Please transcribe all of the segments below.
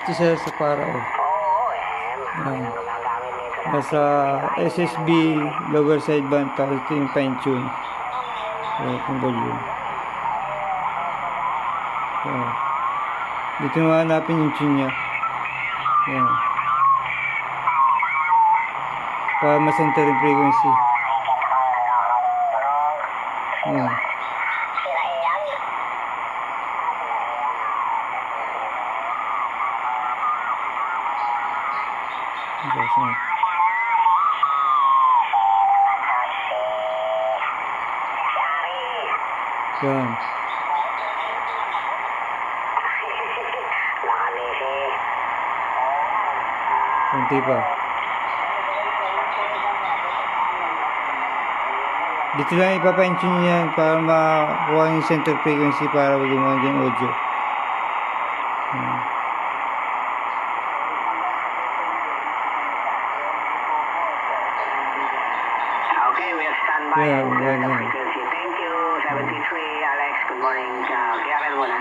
Ito siya sa para, oh. Yan. Nasa SSB lower sideband, tapos ito yung fine tune. Yung volume. Yan. Dito mo hanapin yung tune niya. Yan. Para ma-center yung frequency. Yan. Yan. Kunti pa. Dito lang ipapaintune yan para makuha yung center frequency para gumagana yung audio. Okay, we'll stand by. Yeah, yeah. Thank you, 73, Alex. Good morning. Kaya muna.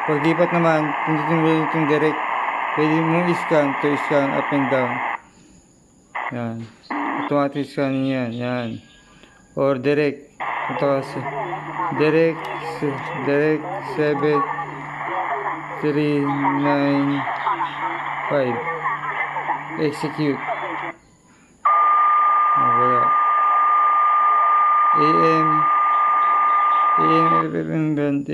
Paglipat naman, pindutin mo yung direct. Pwede mo i-scan to scan up and down. Yan. Automatic scan yan. Yan. Or direct. Ito kasi. Direct 7 3 9 5. Execute. Wala. AM band.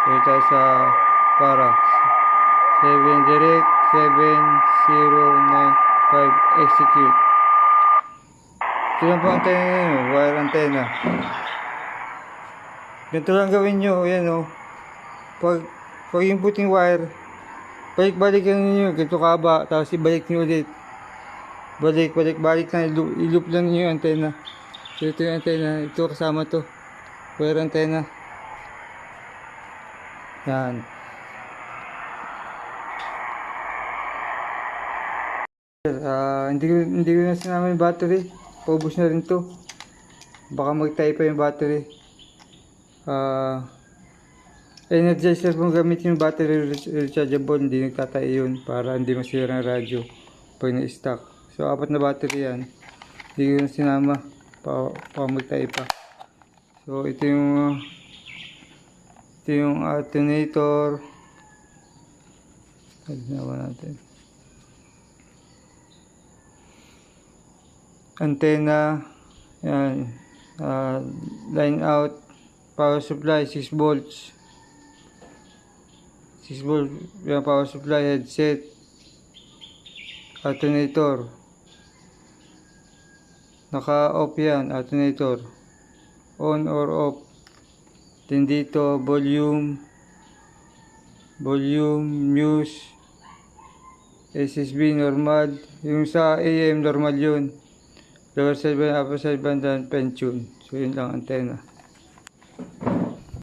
Ito sa para 7 direct 7095 execute. Ito lang po antena nyo, wire antena. Ganito lang gawin nyo, yan o. Pag yung puting wire, balik-balikan nyo, ganito kaba, tapos ibalik nyo ulit. Balik na, i-loop lang nyo yung antena. So ito yung antena, ito kasama to, wire antena. Yan. Hindi ko na sinama yung battery. Paubos na rin to. Baka mag-tie pa yung battery. Energizer kung gamitin yung battery rechargeable, hindi nagtatay yun para hindi masira ang radyo pag na-stock. So 4 na battery yan. Hindi ko na sinama para mag-tie pa. So ito yung alternator. Ginawa natin. Antena. Yan. Line out. Power supply 6 volts. 6 volts yung power supply. Headset. Alternator. Naka-off yan. Alternator. On or off. Then dito volume, muse, SSB normal. Yung sa AM normal yun. Lower sideband, upper sideband, dan fine tune. So yun lang antena.